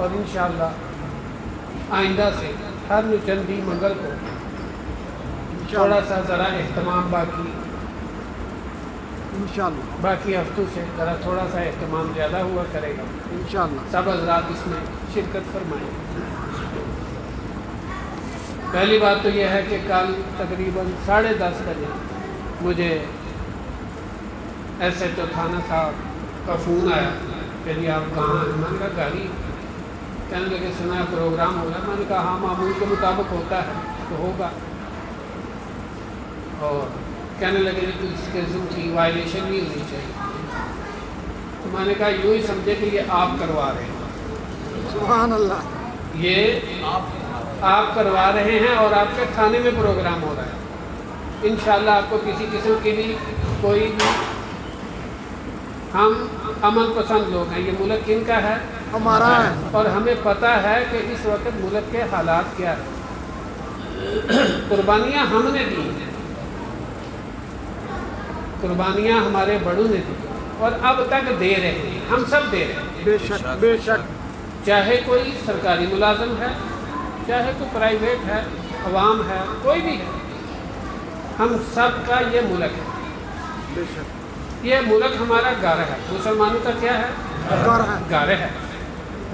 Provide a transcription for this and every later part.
اور انشاءاللہ آئندہ سے ہر چندی منگل کو تھوڑا سا ذرا اہتمام باقی ہفتوں سے ذرا تھوڑا سا اہتمام زیادہ ہوا کرے گا انشاءاللہ. سب حضرات اس میں شرکت فرمائیں. پہلی بات تو یہ ہے کہ کل تقریباً 10:30 بجے مجھے ایس ایچ او تھانہ صاحب کا فون آیا کہ جی آپ کہاں ہیں؟ میں نے کہا گاڑی. کہنے لگے سنا ہے پروگرام ہوگا. میں نے کہا ہاں معمول کے مطابق ہوتا ہے تو ہوگا. اور کہنے لگے کہ اس قسم کی وائلیشن نہیں ہونی چاہیے. تو میں نے کہا یوں ہی سمجھے کہ یہ آپ کروا رہے ہیں. سبحان اللہ. یہ آپ کروا رہے ہیں اور آپ کے تھانے میں پروگرام ہو رہا ہے. انشاءاللہ آپ کو کسی قسم کی بھی کوئی بھی. ہم امن پسند لوگ ہیں. یہ ملک کن کا ہے؟ ہمارا ہے. اور ہمیں پتہ ہے کہ اس وقت ملک کے حالات کیا ہیں. قربانیاں ہم نے دی ہیں, قربانیاں ہمارے بڑوں نے دی اور اب تک دے رہے ہیں. ہم سب دے رہے ہیں بے شک بے شک. چاہے کوئی سرکاری ملازم ہے, چاہے کوئی پرائیویٹ ہے, عوام ہے, کوئی بھی ہے. ہم سب کا یہ ملک ہے. بے شک. یہ ملک ہمارا گھر ہے. مسلمانوں کا کیا ہے؟ گھر ہے.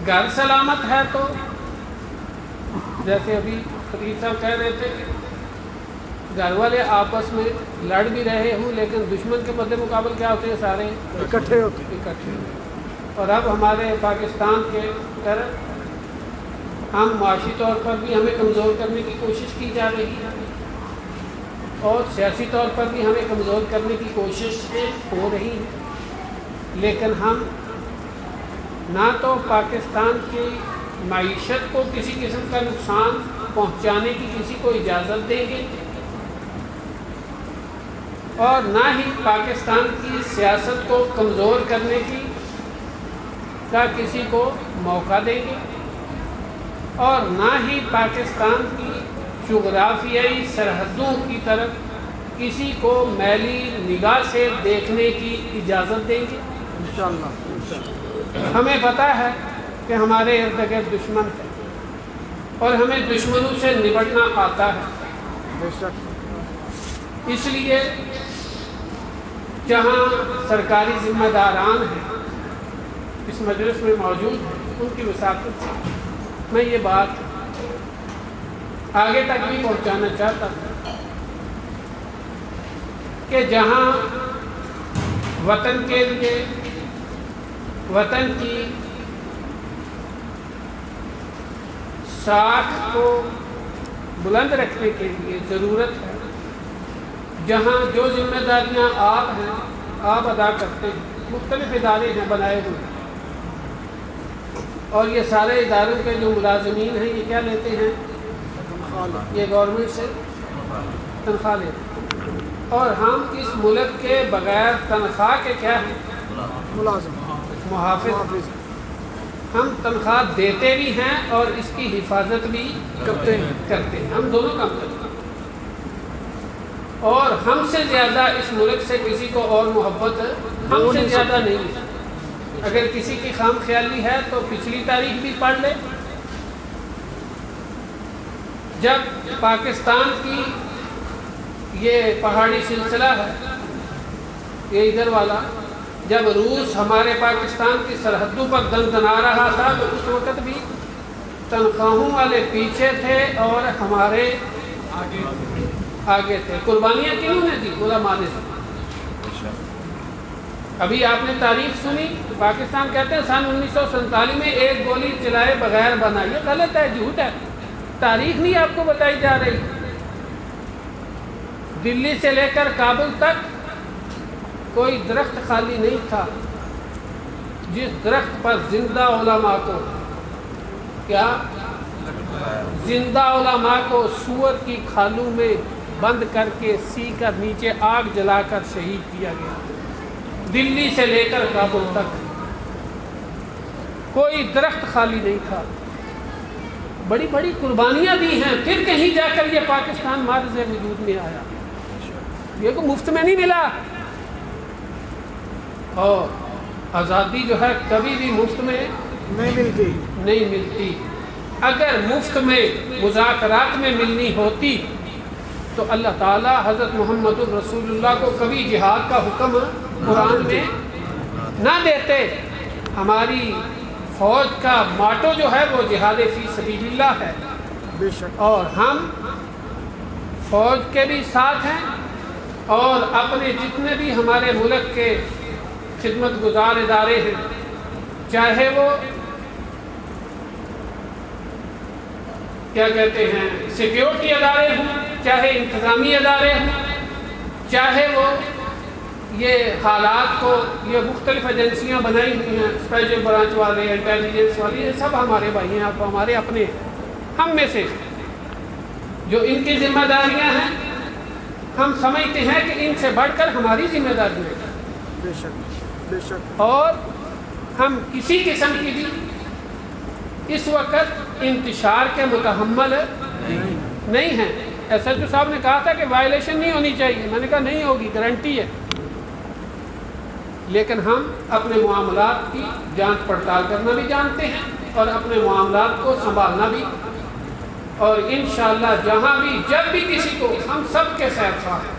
گھر سلامت ہے تو جیسے ابھی خطیب صاحب کہہ رہے تھے کہ گھر والے آپس میں لڑ بھی رہے ہوں لیکن دشمن کے مد مقابل کیا ہوتے ہیں؟ سارے اکٹھے ہوتے. اور اب ہمارے پاکستان کے طرف ہم معاشی طور پر بھی ہمیں کمزور کرنے کی کوشش کی جا رہی ہے اور سیاسی طور پر بھی ہمیں کمزور کرنے کی کوششیں ہو رہی ہیں. لیکن ہم نہ تو پاکستان کی معیشت کو کسی قسم کا نقصان پہنچانے کی کسی کو اجازت دیں گے اور نہ ہی پاکستان کی سیاست کو کمزور کرنے کا کسی کو موقع دیں گے اور نہ ہی پاکستان کی جغرافیائی سرحدوں کی طرف کسی کو میلی نگاہ سے دیکھنے کی اجازت دیں گے انشاءاللہ. ہمیں پتہ ہے کہ ہمارے ارد گرد دشمن ہے اور ہمیں دشمنوں سے نپٹنا آتا ہے. بے شک. اس لیے جہاں سرکاری ذمہ داران ہیں اس مجلس میں موجود ہیں, ان کی وساطت سے میں یہ بات آگے تک بھی پہنچانا چاہتا ہوں کہ جہاں وطن کے لیے, وطن کی ساکھ کو بلند رکھنے کے لیے ضرورت ہے, جہاں جو ذمہ داریاں آپ ہیں آپ ادا کرتے ہیں, مختلف ادارے ہیں بنائے ہوئے اور یہ سارے اداروں کے جو ملازمین ہیں یہ کیا لیتے ہیں؟ یہ گورنمنٹ سے تنخواہ لیتے ہیں. اور ہم اس ملک کے بغیر تنخواہ کے کیا ہیں؟ ملازم, محافظ. ہم تنخواہ دیتے بھی ہیں اور اس کی حفاظت بھی کرتے ہیں. ہم دونوں کام کرتے ہیں اور ہم سے زیادہ اس ملک سے کسی کو اور محبت ہم سے زیادہ نہیں ہے. اگر کسی کی خام خیالی ہے تو پچھلی تاریخ بھی پڑھ لے. جب پاکستان کی یہ پہاڑی سلسلہ ہے یہ ادھر والا, جب روس ہمارے پاکستان کی سرحدوں پر دندنا رہا تھا تو اس وقت بھی تنخواہوں والے پیچھے تھے اور ہمارے آگے تھے. قربانیاں کنہوں نے دی؟ علماء نے دی. ابھی آپ نے تاریخ سنی, پاکستان کہتے ہیں سن 1947 میں ایک گولی چلائے بغیر بنا. یہ غلط ہے, جھوٹ ہے. تاریخ نہیں آپ کو بتائی جا رہی. دلی سے لے کر کابل تک کوئی درخت خالی نہیں تھا جس درخت پر زندہ علماء کو کیا زندہ علماء کو سور کی کھالوں میں بند کر کے سی کر نیچے آگ جلا کر شہید کیا گیا. دلی سے لے کر کابل تک کوئی درخت خالی نہیں تھا. بڑی بڑی قربانیاں دی ہیں, پھر کہیں جا کر یہ پاکستان معرض وجود میں آیا. یہ کو مفت میں نہیں ملا. اور آزادی جو ہے کبھی بھی مفت میں نہیں ملتی. اگر مفت میں مذاکرات میں ملنی ہوتی تو اللہ تعالیٰ حضرت محمد الرسول اللہ کو کبھی جہاد کا حکم قرآن میں نہ دیتے. ہماری فوج کا ماٹو جو ہے وہ جہاد فی سبیل اللہ ہے, بے شک. اور ہم فوج کے بھی ساتھ ہیں, اور اپنے جتنے بھی ہمارے ملک کے خدمت گزار ادارے ہیں, چاہے وہ کیا کہتے ہیں سیکیورٹی ادارے ہوں, چاہے انتظامی ادارے ہوں, چاہے وہ یہ حالات کو یہ مختلف ایجنسیاں بنائی ہوئی ہیں, اسپیشل برانچ والے, انٹیلیجنس والے, یہ سب ہمارے بھائی ہیں, آپ ہمارے اپنے. ہم میں سے جو ان کی ذمہ داریاں ہیں ہم سمجھتے ہیں کہ ان سے بڑھ کر ہماری ذمہ داریاں ہیں, بے شک بے شک. اور ہم کسی قسم کی بھی اس وقت انتشار کے متحمل نہیں ہیں. ایس ایچ او صاحب نے کہا تھا کہ وائلیشن نہیں ہونی چاہیے, میں نے کہا نہیں ہوگی, گارنٹی ہے. لیکن ہم اپنے معاملات کی جانچ پڑتال کرنا بھی جانتے ہیں اور اپنے معاملات کو سنبھالنا بھی, اور انشاءاللہ جہاں بھی جب بھی کسی کو, ہم سب کے خیر خواہ ہیں,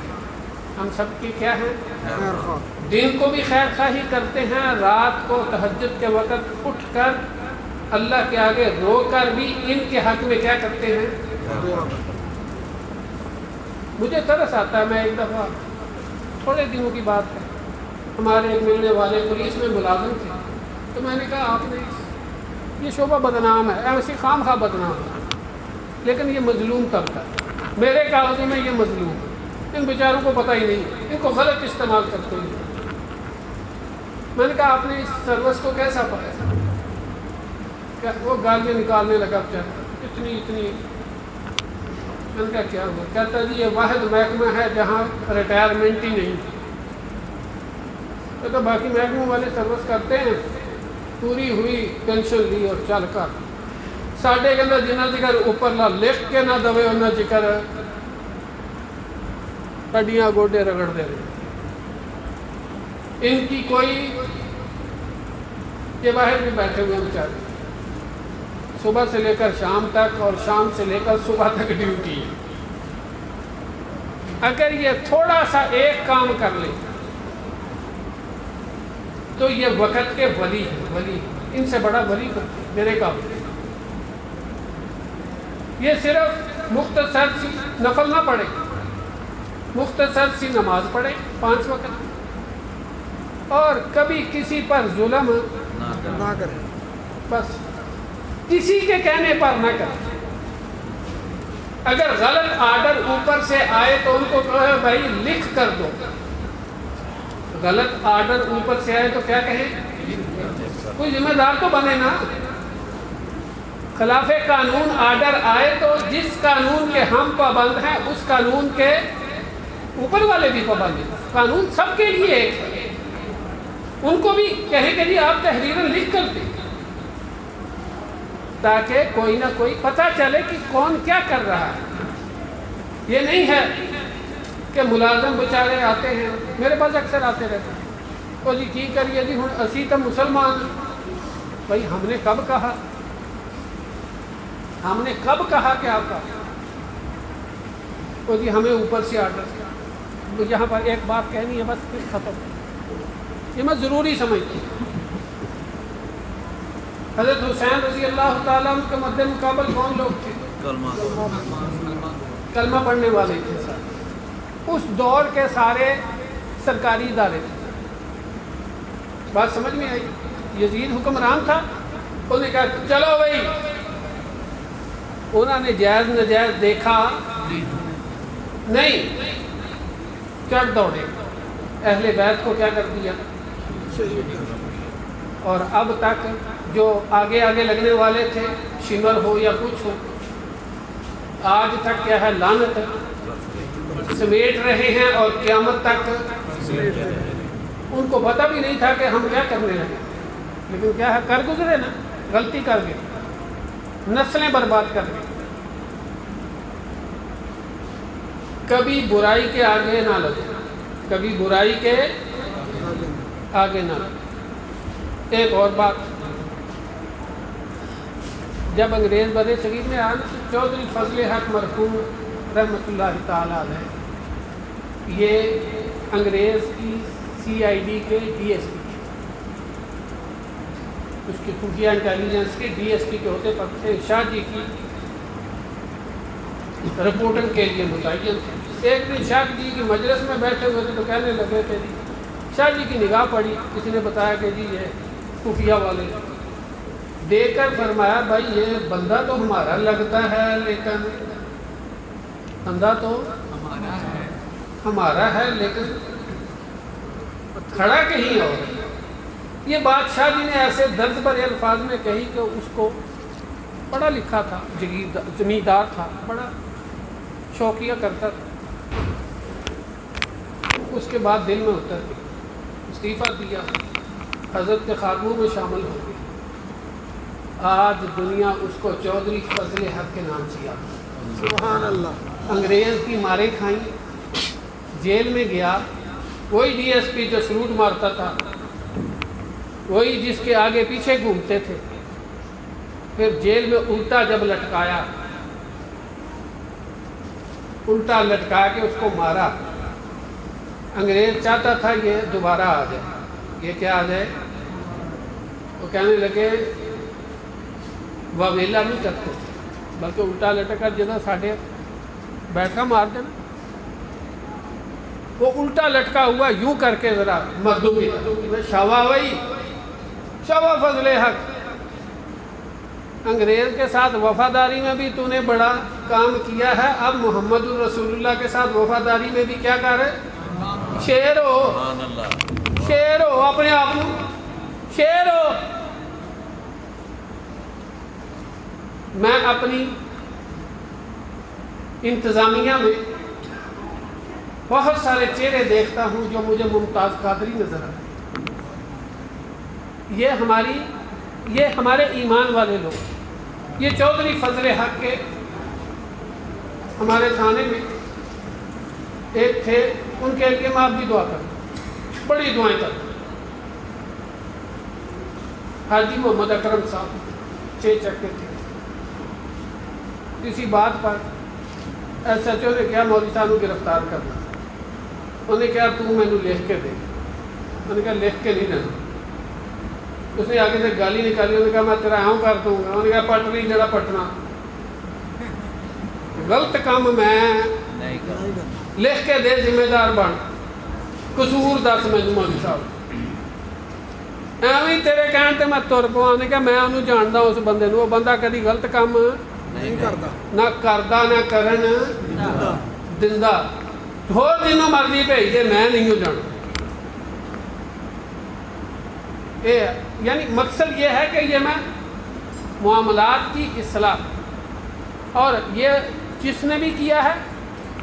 ہم سب کی کیا ہیں خیر خواہ. دن کو بھی خیر خواہی کرتے ہیں, رات کو تہجد کے وقت اٹھ کر اللہ کے آگے رو کر بھی ان کے حق میں کیا کرتے ہیں. مجھے ترس آتا ہے, میں ایک دفعہ تھوڑے دنوں کی بات ہے, ہمارے ایک ملنے والے پولیس میں ملازم تھے, تو میں نے کہا آپ نے یہ شعبہ بدنام ہے, ایسی خام خواہ بدنام ہے, لیکن یہ مظلوم طبقہ میرے کاغذوں میں یہ مظلوم ہے, ان بیچاروں کو پتہ ہی نہیں, ان کو غلط استعمال کرتے ہیں. میں نے کہا آپ نے اس سروس کو کیسا پایا؟ وہ گالیاں نکالنے لگا بیچارہ, اتنی. میں نے کہا کیا ہوا؟ کہتا جی یہ واحد محکمہ ہے جہاں ریٹائرمنٹ ہی نہیں. تو باقی محکموں والے سروس کرتے ہیں, پوری ہوئی پینشن لی اور چل کر ساڈے کے اندر جنہ چکر اوپر لا لکھ کے نہ دوے انہیں چکر ہڈیاں گوڈے رگڑ دے رہے. ان کی کوئی یہ باہر بھی بیٹھے ہوئے بیچارے, صبح سے لے کر شام تک اور شام سے لے کر صبح تک ڈیوٹی ہے. اگر یہ تھوڑا سا ایک کام کر لے تو یہ وقت کے ولی ہیں, ان سے بڑا ولی میرے کام. یہ صرف مختصر سی نفل نہ پڑھے, مختصر سی نماز پڑھے 5 وقت, اور کبھی کسی پر ظلم نہ کرے, بس کسی کے کہنے پر نہ کرے. اگر غلط آرڈر اوپر سے آئے تو ان کو کہے بھائی لکھ کر دو. غلط آرڈر اوپر سے آئے تو کیا کہیں, کوئی ذمہ دار تو بنے نا. خلاف قانون آرڈر آئے تو جس قانون کے ہم پابند ہیں اس قانون کے اوپر والے بھی پابند ہیں. قانون سب کے لیے ایک ہے, ان کو بھی کہیں کہ جی آپ تحریرن لکھ کر دیں تاکہ کوئی نہ کوئی پتہ چلے کہ کون کیا کر رہا ہے. یہ نہیں ہے کہ ملازم بیچارے آتے ہیں, میرے پاس اکثر آتے رہتے ہیں, تو جی کی کریے جی ہوں اسی تو مسلمان. بھائی ہم نے کب کہا کہ آپ کا, تو جی ہمیں اوپر سے آرڈر. یہاں پر ایک بات کہنی ہے بس پھر ختم, یہ میں ضروری سمجھتی ہوں. حضرت حسین رضی اللہ تعالیٰ عنہ کے مد مقابل کون لوگ تھے؟ کلمہ پڑھنے والے تھے سارے. اس دور کے سارے سرکاری ادارے تھے. بات سمجھ میں آئی؟ یزید حکمران تھا, انہوں نے کہا چلو بھائی. انہوں نے جائز نجائز دیکھا نہیں, چڑھ دوڑے, اہل بیت کو کیا کر دیا. اور اب تک جو آگے لگنے والے تھے, شمر ہو یا کچھ ہو, آج تک کیا ہے لعنت سمیٹ رہے ہیں اور قیامت تک. ان کو پتہ بھی نہیں تھا کہ ہم کیا کرنے لگے, لیکن کیا ہے کر گزرے نا, غلطی کر گئے, نسلیں برباد کر گئے. کبھی برائی کے آگے نہ لگے, کبھی برائی کے آگے نہ لگے. ایک اور بات, جب انگریز بر صغیر میں آیا تو چودھری فضل حق مرحوم رحمۃ اللہ تعالیٰ علیہ یہ انگریز کی CID کے DSP اس کی خفیہ انٹیلیجنس کے DSP کے ہوتے پر تھے، شاہ جی کی رپورٹنگ کے لیے متعین تھے۔ ایک دن شاہ جی کی مجلس میں بیٹھے ہوئے تھے تو کہنے لگے تھے جی، شاہ جی کی نگاہ پڑی، کسی نے بتایا کہ جی یہ خفیہ والے، دیکھ کر فرمایا بھائی یہ بندہ تو ہمارا لگتا ہے لیکن بندہ تو ہمارا ہے لیکن کھڑا کہیں اور۔ یہ بات شاہ جی نے ایسے درد بھرے الفاظ میں کہی کہ اس کو پڑھا لکھا تھا، زمیندار تھا، بڑا شوقیہ کرتا تھا۔ اس کے بعد دل میں اتر گیا، استعفیٰ دیا، حضرت کے خادموں میں شامل ہو گیا۔ آج دنیا اس کو چودھری فضل حق کے نام سے یاد ہے۔ سبحان اللہ۔ انگریز کی مارے کھائیں، جیل میں گیا، وہی DSP جو سلوٹ مارتا تھا، وہی جس کے آگے پیچھے گھومتے تھے، پھر جیل میں الٹا جب لٹکایا، الٹا لٹکا کے اس کو مارا۔ انگریز چاہتا تھا یہ دوبارہ آ جائے، یہ کیا آ جائے؟ وہ کہنے لگے واویلا نہیں کرتے بلکہ الٹا لٹکا جدہ ساڑھے بیٹھا مار دینا۔ وہ الٹا لٹکا ہوا یوں کر کے ذرا مردوں کی شاوا وئی شاوا فضل حق، انگریز کے ساتھ وفاداری میں بھی تو نے بڑا کام کیا ہے، اب محمد الرسول اللہ کے ساتھ وفاداری میں بھی کیا کر رہے؟ شیر ہو، شیر ہو، اپنے آپ کو شیر ہو۔ میں اپنی انتظامیہ میں بہت سارے چہرے دیکھتا ہوں جو مجھے ممتاز قادری نظر آتے، یہ ہمارے ایمان والے لوگ، یہ چودھری فضل حق کے ہمارے تھانے میں ایک تھے، ان کے لیے میں آپ بھی دعا کروں، بڑی دعائیں کروں۔ حاجی محمد اکرم صاحب 6 چکے تھے، کسی بات پر SHO نے کیا مولوی صاحب کو گرفتار کرنا، انہوں نے کہا تو میں نے لکھ کے دے، انہوں نے کہا لکھ کے نہیں دینا۔ اس نے آگے سے گالی نکالی، انہوں نے کہا میں تیرا آؤں کر دوں گا، انہوں نے کہا پٹ نہیں جڑا پٹنا، غلط کام میں لکھ کے دے، ذمہ دار بن، قصور دس میں مولوی صاحب ایویں تیرے کہن تے میں تر پوا۔ انہوں نے کہا میں انہوں جاندا اس بندے نو، وہ بندہ کدی غلط کام نہیں کرتا، نہ کردا نہ کرن دندا، ہو جنوں مرضی بھیج دے، میں نہیں ہو جانا۔ یعنی مقصد یہ ہے کہ یہ میں معاملات کی اصلاح، اور یہ جس نے بھی کیا ہے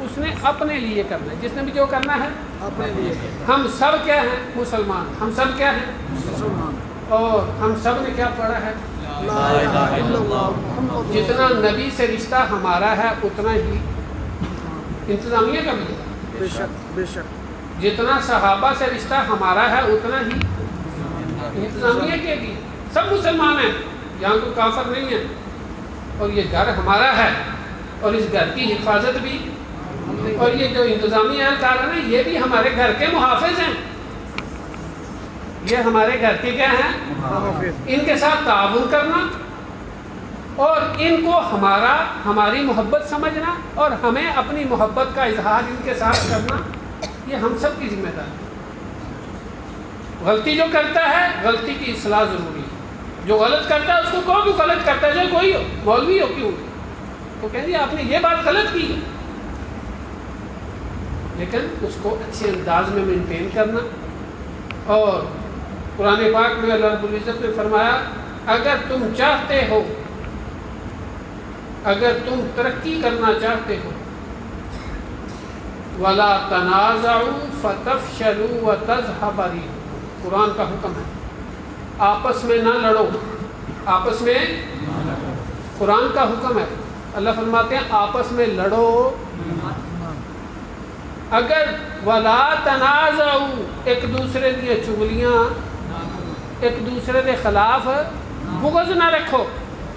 اس نے اپنے لیے کرنا ہے، جس نے بھی جو کرنا ہے اپنے لیے ہم سب کیا ہیں؟ مسلمان، ہم سب کیا ہیں؟ مسلمان۔ اور ہم سب نے کیا پڑھا ہے؟ لا الہ الا اللہ محمد جتنا نبی سے رشتہ ہمارا ہے اتنا ہی انتظامیہ کا بھی ہے، بے شک بے شک، جتنا صحابہ سے رشتہ ہمارا ہے اتنا ہی انتظامیہ کے بھی۔ سب مسلمان ہیں، یہاں کوئی کافر نہیں ہے، اور یہ گھر ہمارا ہے، اور اس گھر کی حفاظت بھی، اور یہ جو انتظامی اہلکار ہیں یہ بھی ہمارے گھر کے محافظ ہیں، یہ ہمارے گھر کے کیا ہیں؟ ان کے ساتھ تعاون کرنا، اور ان کو ہماری محبت سمجھنا، اور ہمیں اپنی محبت کا اظہار ان کے ساتھ کرنا، یہ ہم سب کی ذمہ داری ہے۔ غلطی جو کرتا ہے غلطی کی اصلاح ضروری ہے، جو غلط کرتا ہے اس کو کہو کہ غلط کرتا ہے، جو کوئی ہو، مولوی ہو کیوں، تو کہیں گے آپ نے یہ بات غلط کی ہے، لیکن اس کو اچھے انداز میں مینٹین کرنا۔ اور قرآن پاک میں اللہ رب العزت نے فرمایا اگر تم چاہتے ہو، اگر تم ترقی کرنا چاہتے ہو، وَلَا تَنَازَعُوا فَتَفْشَلُوا وَتَذْهَبَ رِيحُكُمْ، قرآن کا حکم ہے آپس میں نہ لڑو، آپس میں، قرآن کا حکم ہے، اللہ فرماتے ہیں آپس میں لڑو، اگر وَلَا تَنَازَعُوا ایک دوسرے کی چغلیاں، ایک دوسرے کے خلاف بغض نہ رکھو،